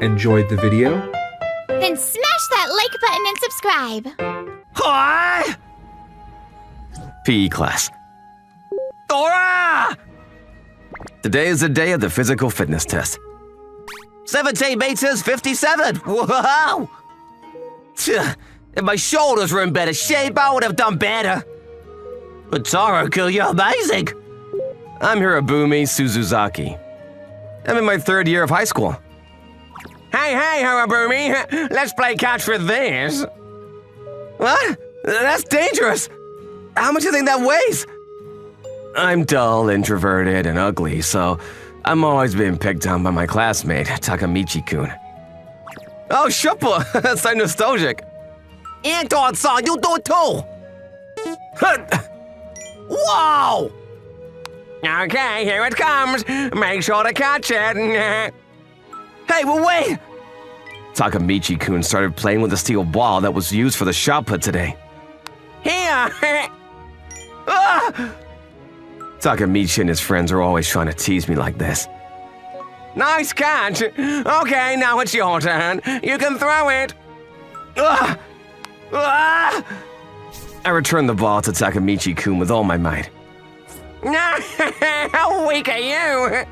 enjoyed the video, then smash that like button and subscribe. Hi! PE class. Dora! Today is the day of the physical fitness test. 17 meters, 57. Whoa! If my shoulders were in better shape, I would have done better. But Taro-kun, you're amazing. I'm Hirobumi Suzuzaki. I'm in my 3rd year of high school. Hey, Hirobumi, let's play catch with this. What? That's dangerous. How much do you think that weighs? I'm dull, introverted, and ugly, so I'm always being picked on by my classmate, Takamichi-kun. Oh, Shuppa, that's so nostalgic. Anton-san, you do it too. Whoa! Okay, here it comes. Make sure to catch it. Hey, well, wait! Takamichi-kun started playing with the steel ball that was used for the shot put today. Here! Takamichi and his friends are always trying to tease me like this. Nice catch! Okay, now it's your turn. You can throw it. I returned the ball to Takamichi-kun with all my might. How weak are you?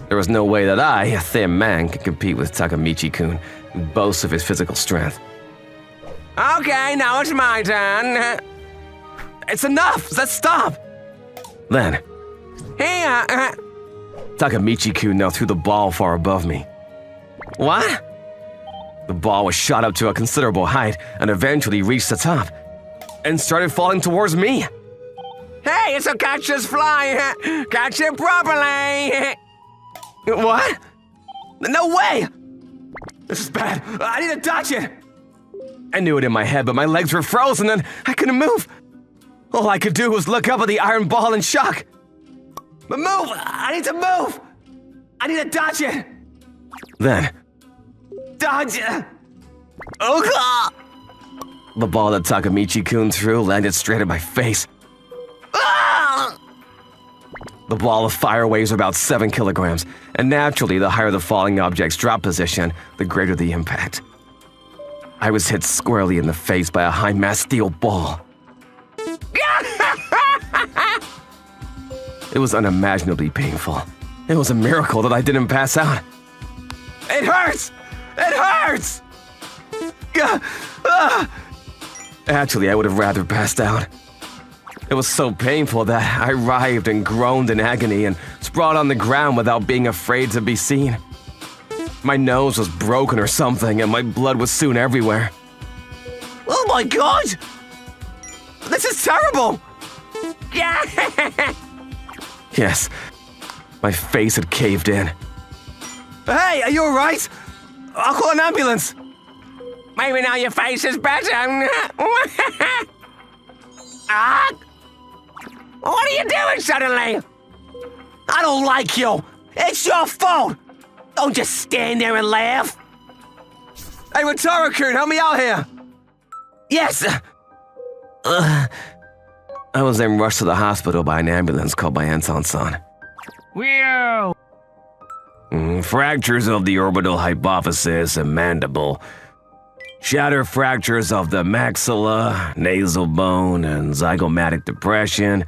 There was no way that I, a thin man, could compete with Takamichi-kun, who boasts of his physical strength. Okay, now it's my turn. It's enough! Let's stop! Then, here! Takamichi-kun now threw the ball far above me. What? The ball was shot up to a considerable height and eventually reached the top and started falling towards me. Hey, it's a catch this fly! Catch it properly! What? No way! This is bad. I need to dodge it! I knew it in my head, but my legs were frozen and I couldn't move. All I could do was look up at the iron ball in shock. But move! I need to move! I need to dodge it! Then, dodge it! Oh, God! The ball that Takamichi-kun threw landed straight at my face. Ah! The ball of fire weighs about 7 kilograms, and naturally, the higher the falling object's drop position, the greater the impact. I was hit squarely in the face by a high-mass steel ball. It was unimaginably painful. It was a miracle that I didn't pass out. It hurts! It hurts! Actually, I would have rather passed out. It was so painful that I writhed and groaned in agony and sprawled on the ground without being afraid to be seen. My nose was broken or something, and my blood was soon everywhere. Oh my God! This is terrible! Yes, my face had caved in. Hey, are you alright? I'll call an ambulance. Maybe now your face is better. What are you doing suddenly? I don't like you. It's your fault. Don't just stand there and laugh. Hey, Taro-kun, help me out here. Yes. I was then rushed to the hospital by an ambulance called by Anton-san. Whoa! Fractures of the orbital hypophysis and mandible. Shatter fractures of the maxilla, nasal bone, and zygomatic depression.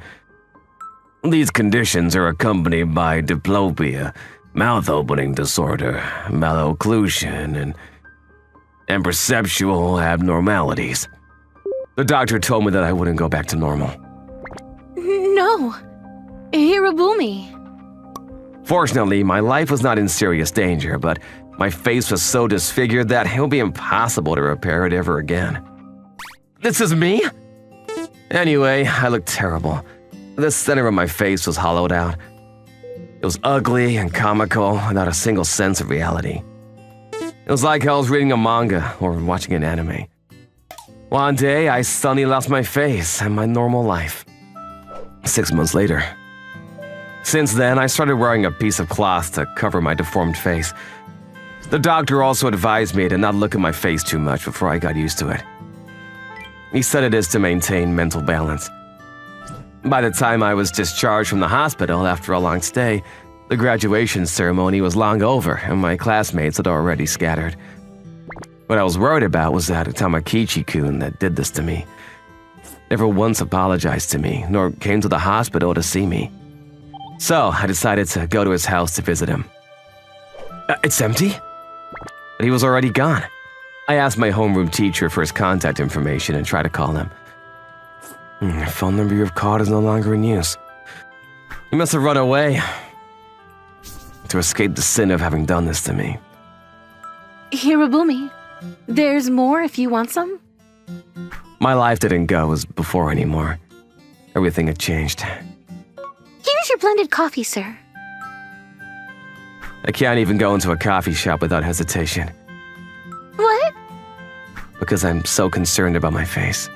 These conditions are accompanied by diplopia, mouth opening disorder, malocclusion, and perceptual abnormalities. The doctor told me that I wouldn't go back to normal. No. Hirobumi. Fortunately, my life was not in serious danger, but my face was so disfigured that it would be impossible to repair it ever again. This is me? Anyway, I looked terrible. The center of my face was hollowed out. It was ugly and comical, without a single sense of reality. It was like I was reading a manga or watching an anime. One day, I suddenly lost my face and my normal life. 6 months later. Since then, I started wearing a piece of cloth to cover my deformed face. The doctor also advised me to not look at my face too much before I got used to it. He said it is to maintain mental balance. By the time I was discharged from the hospital after a long stay, The graduation ceremony was long over, and my classmates had already scattered. What I was worried about was that Tamakichi-kun that did this to me never once apologized to me, nor came to the hospital to see me. So I decided to go to his house to visit him. It's empty? But he was already gone. I asked my homeroom teacher for his contact information and tried to call him. The phone number you've called is no longer in use. He must have run away to escape the sin of having done this to me. Hirobumi, there's more if you want some. My life didn't go as before anymore. Everything had changed. Here's your blended coffee, sir. I can't even go into a coffee shop without hesitation What? because I'm so concerned about my face.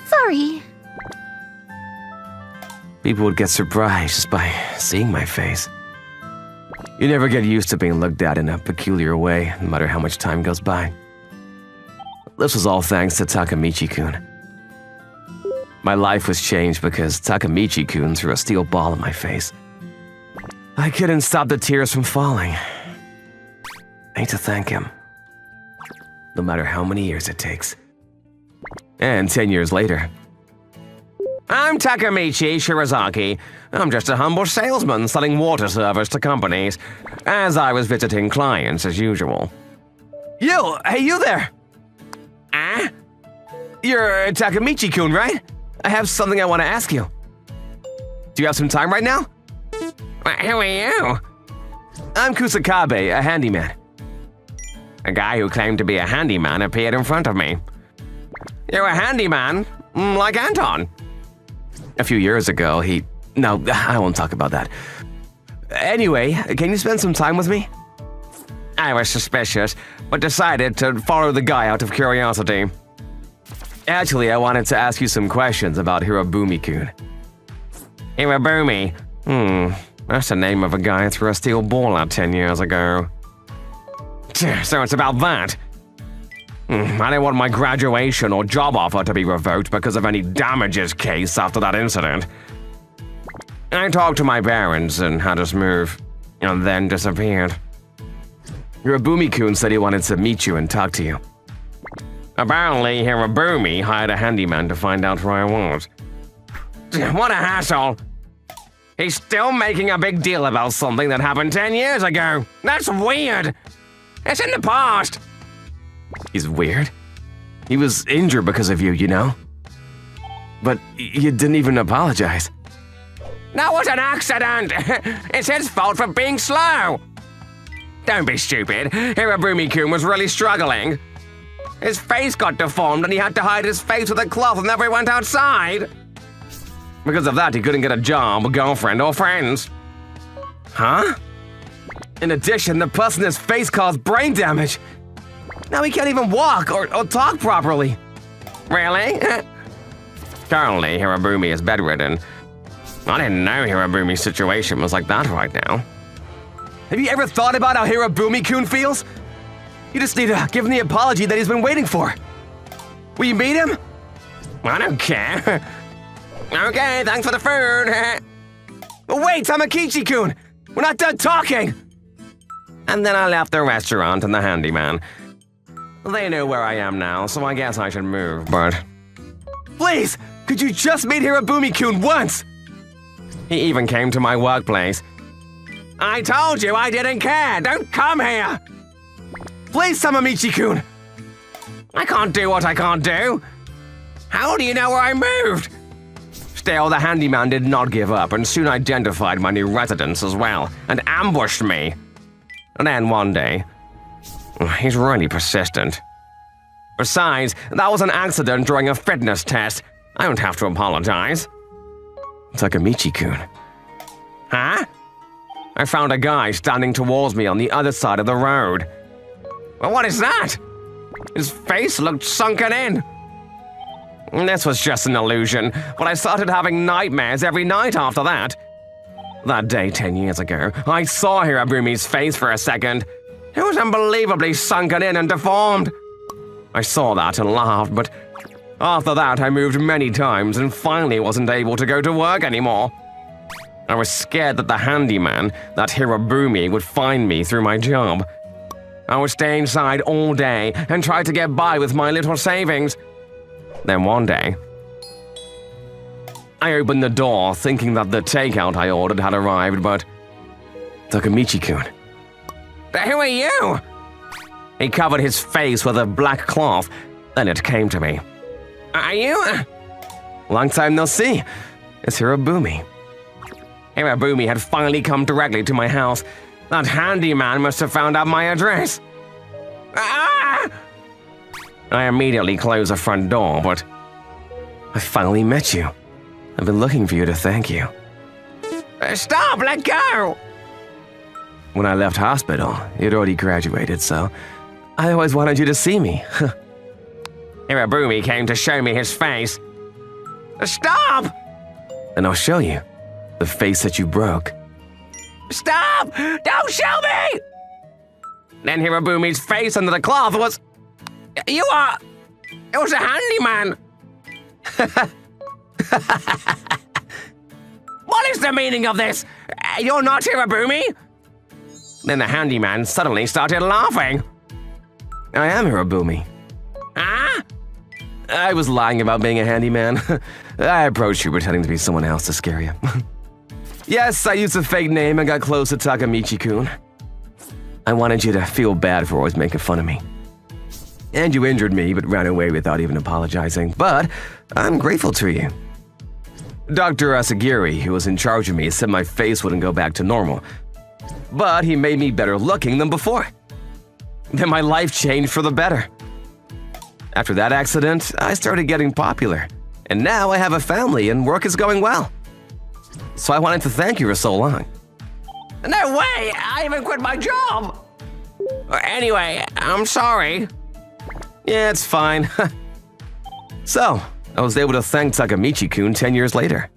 Sorry. People would get surprised just by seeing my face. You never get used to being looked at in a peculiar way, no matter how much time goes by. This was all thanks to Takamichi-kun. My life was changed because Takamichi-kun threw a steel ball in my face. I couldn't stop the tears from falling. I need to thank him, no matter how many years it takes. And 10 years later. I'm Takamichi Shirazaki. I'm just a humble salesman selling water servers to companies, as I was visiting clients as usual. Hey, you there! You're Takamichi-kun, right? I have something I want to ask you. Do you have some time right now? Who are you? I'm Kusakabe, a handyman. A guy who claimed to be a handyman appeared in front of me. You're a handyman, like Anton. A few years ago, No, I won't talk about that. Anyway, can you spend some time with me? I was suspicious, but decided to follow the guy out of curiosity. Actually, I wanted to ask you some questions about Hirobumi-kun. Hirobumi? That's the name of a guy who threw a steel ball out 10 years ago. So it's about that. I didn't want my graduation or job offer to be revoked because of any damages case after that incident. I talked to my parents and had us move, and then disappeared. Hirobumi-kun said he wanted to meet you and talk to you. Apparently, Hirobumi hired a handyman to find out where I was. What a hassle! He's still making a big deal about something that happened 10 years ago. That's weird! It's in the past! He's weird? He was injured because of you, you know? But you didn't even apologize. That was an accident! It's his fault for being slow! Don't be stupid. Hirobumi-kun was really struggling. His face got deformed and he had to hide his face with a cloth whenever he went outside. Because of that, he couldn't get a job, a girlfriend, or friends. Huh? In addition, the pus in his face caused brain damage. Now he can't even walk or talk properly. Really? Currently, Hirobumi is bedridden. I didn't know Hirobumi's situation was like that right now. Have you ever thought about how Hirobumi-kun feels? You just need to give him the apology that he's been waiting for. Will you meet him? I don't care. Okay, thanks for the food. Wait, Tamakichi-kun! We're not done talking! And then I left the restaurant and the handyman. They know where I am now, so I guess I should move, but... Please! Could you just meet Hirobumi-kun once? He even came to my workplace. I told you I didn't care! Don't come here! Please, Tamamichi-kun! I can't do what I can't do! How do you know where I moved? Still, the handyman did not give up and soon identified my new residence as well and ambushed me. And then one day... He's really persistent. Besides, that was an accident during a fitness test. I don't have to apologize. Takamichi-kun. Huh? I found a guy standing towards me on the other side of the road. Well, what is that? His face looked sunken in. This was just an illusion, but I started having nightmares every night after that. That day 10 years ago, I saw Hirobumi's face for a second. It was unbelievably sunken in and deformed. I saw that and laughed, but after that I moved many times and finally wasn't able to go to work anymore. I was scared that the handyman, that Hirobumi, would find me through my job. I would stay inside all day and try to get by with my little savings. Then one day, I opened the door thinking that the takeout I ordered had arrived, but Takamichi-kun. Who are you? He covered his face with a black cloth, then it came to me. Are you? Long time no see. It's Hirobumi. Hirobumi had finally come directly to my house. That handyman must have found out my address. Ah! I immediately closed the front door, but I finally met you. I've been looking for you to thank you. Stop! Let go! When I left hospital, you'd already graduated, so I always wanted you to see me. Hirobumi came to show me his face. Stop! And I'll show you the face that you broke. Stop! Don't show me! Then Hirobumi's face under the cloth was... You are... It was a handyman. What is the meaning of this? You're not Hirobumi? Then the handyman suddenly started laughing. I am Hirobumi. Huh? I was lying about being a handyman. I approached you pretending to be someone else to scare you. Yes, I used a fake name and got close to Takamichi-kun. I wanted you to feel bad for always making fun of me. And you injured me, but ran away without even apologizing. But I'm grateful to you. Dr. Asagiri, who was in charge of me, said my face wouldn't go back to normal. But he made me better looking than before. Then my life changed for the better. After that accident, I started getting popular. And now I have a family and work is going well. So I wanted to thank you for so long. No way! I even quit my job! Anyway, I'm sorry. Yeah, it's fine. So, I was able to thank Takamichi-kun 10 years later.